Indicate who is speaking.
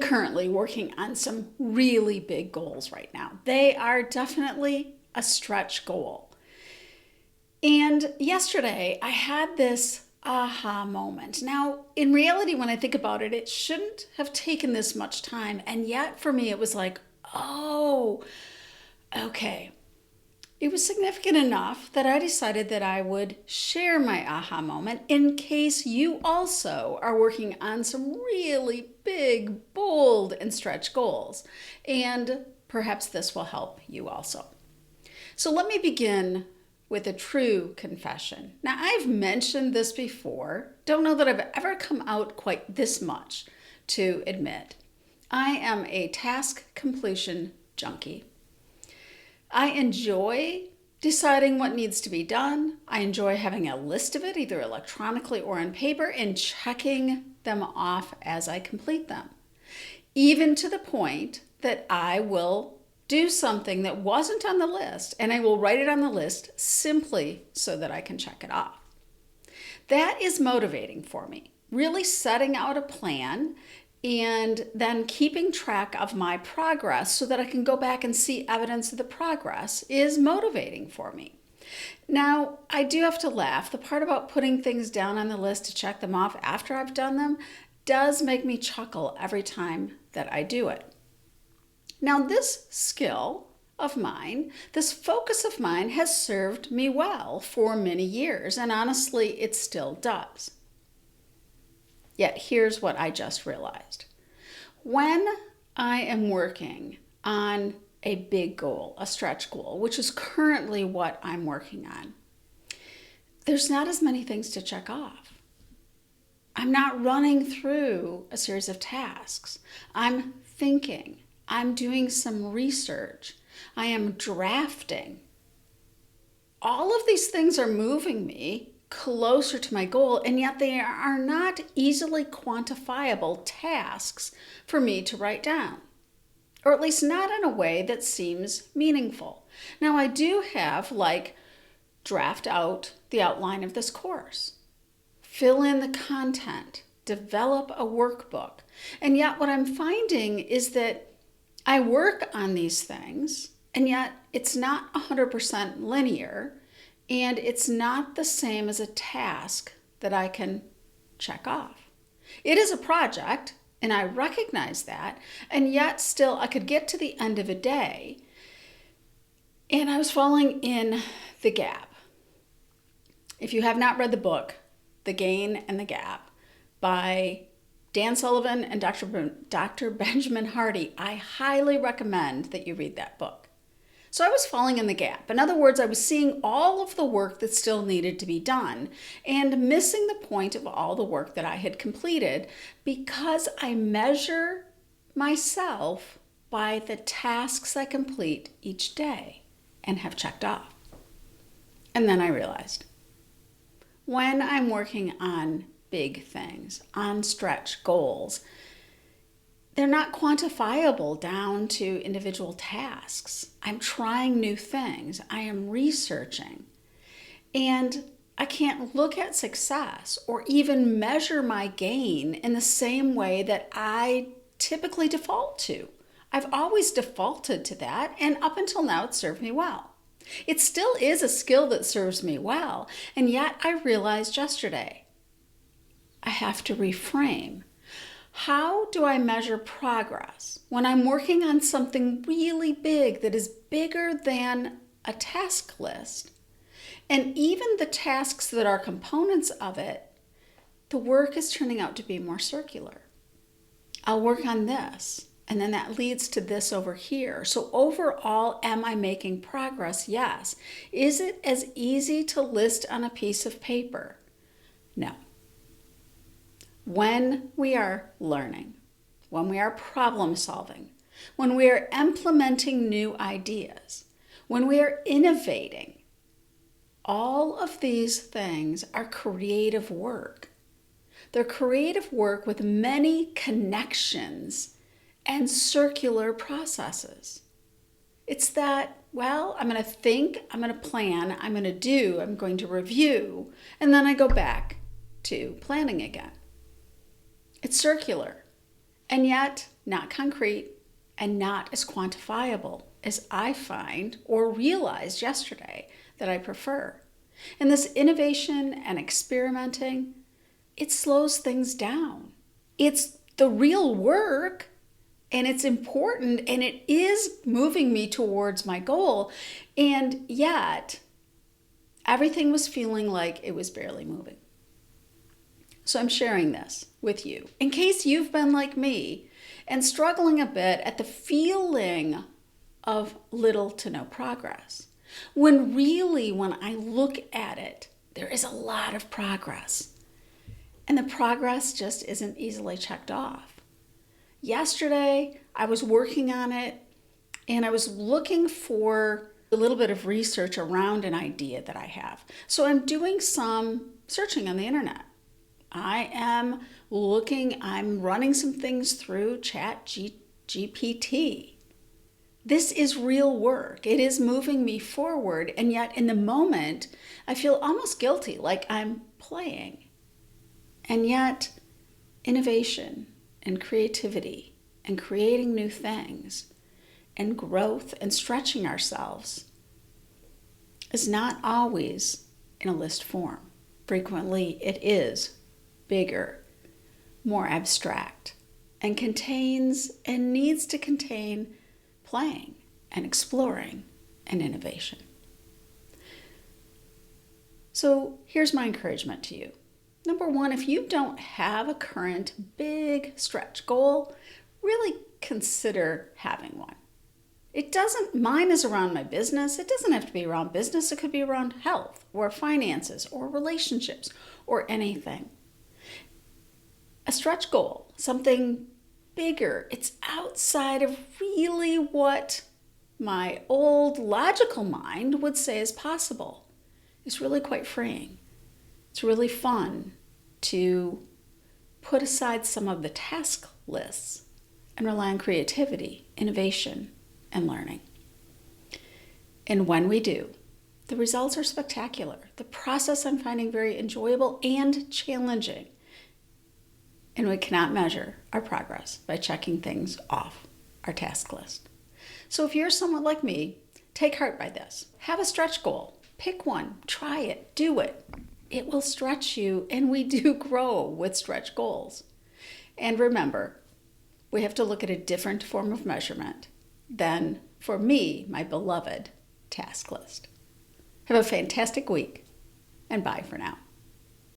Speaker 1: currently working on some really big goals right now. They are definitely a stretch goal. And yesterday I had this aha moment. Now, in reality, when I think about it, it shouldn't have taken this much time. And yet for me, it was like, oh, okay. It was significant enough that I decided that I would share my aha moment in case you also are working on some really big, bold, and stretch goals. And perhaps this will help you also. So let me begin with a true confession. Now, I've mentioned this before. Don't know that I've ever come out quite this much to admit. I am a task completion junkie. I enjoy deciding what needs to be done. I enjoy having a list of it, either electronically or on paper, and checking them off as I complete them. Even to the point that I will do something that wasn't on the list, and I will write it on the list simply so that I can check it off. That is motivating for me. Really setting out a plan and then keeping track of my progress so that I can go back and see evidence of the progress is motivating for me. Now, I do have to laugh. The part about putting things down on the list to check them off after I've done them does make me chuckle every time that I do it. Now, this skill of mine, this focus of mine, has served me well for many years, and honestly, it still does. Yet here's what I just realized. When I am working on a big goal, a stretch goal, which is currently what I'm working on, there's not as many things to check off. I'm not running through a series of tasks. I'm thinking. I'm doing some research. I am drafting. All of these things are moving me closer to my goal, and yet they are not easily quantifiable tasks for me to write down, or at least not in a way that seems meaningful. Now, I do have draft out the outline of this course, fill in the content, develop a workbook, and yet what I'm finding is that I work on these things, and yet it's not 100% linear, and it's not the same as a task that I can check off. It is a project, and I recognize that, and yet still I could get to the end of a day, and I was falling in the gap. If you have not read the book, The Gain and the Gap by Dan Sullivan and Dr. Benjamin Hardy, I highly recommend that you read that book. So I was falling in the gap. In other words, I was seeing all of the work that still needed to be done and missing the point of all the work that I had completed because I measure myself by the tasks I complete each day and have checked off. And then I realized, when I'm working on big things, on stretch goals, they're not quantifiable down to individual tasks. I'm trying new things. I am researching. And I can't look at success or even measure my gain in the same way that I typically default to. I've always defaulted to that, and up until now, it served me well. It still is a skill that serves me well, and yet I realized yesterday, I have to reframe. How do I measure progress when I'm working on something really big that is bigger than a task list? And even the tasks that are components of it, the work is turning out to be more circular. I'll work on this, and then that leads to this over here. So overall, am I making progress? Yes. Is it as easy to list on a piece of paper? No. When we are learning, when we are problem solving, when we are implementing new ideas, when we are innovating, all of these things are creative work. They're creative work with many connections and circular processes. It's that, well, I'm going to think, I'm going to plan, I'm going to do, I'm going to review, and then I go back to planning again. It's circular. and yet not concrete and not as quantifiable as I find or realized yesterday that I prefer. And this innovation and experimenting, it slows things down. It's the real work, and it's important, and it is moving me towards my goal. And yet, everything was feeling like it was barely moving. So I'm sharing this with you in case you've been like me and struggling a bit at the feeling of little to no progress. When really, when I look at it, there is a lot of progress. And the progress just isn't easily checked off. Yesterday, I was working on it and I was looking for a little bit of research around an idea that I have. So I'm doing some searching on the internet. I'm running some things through GPT. This is real work. It is moving me forward. And yet in the moment, I feel almost guilty, like I'm playing. And yet innovation and creativity and creating new things and growth and stretching ourselves is not always in a list form. Frequently, it is bigger, more abstract, and contains and needs to contain playing and exploring and innovation. So here's my encouragement to you. Number one, if you don't have a current big stretch goal, really consider having one. Mine is around my business. It doesn't have to be around business. It could be around health or finances or relationships or anything. A stretch goal, something bigger. It's outside of really what my old logical mind would say is possible. It's really quite freeing. It's really fun to put aside some of the task lists and rely on creativity, innovation, and learning. And when we do, the results are spectacular. The process I'm finding very enjoyable and challenging. And we cannot measure our progress by checking things off our task list. So if you're someone like me, take heart by this. Have a stretch goal. Pick one. Try it. Do it. It will stretch you, and we do grow with stretch goals. And remember, we have to look at a different form of measurement than, for me, my beloved task list. Have a fantastic week, and bye for now.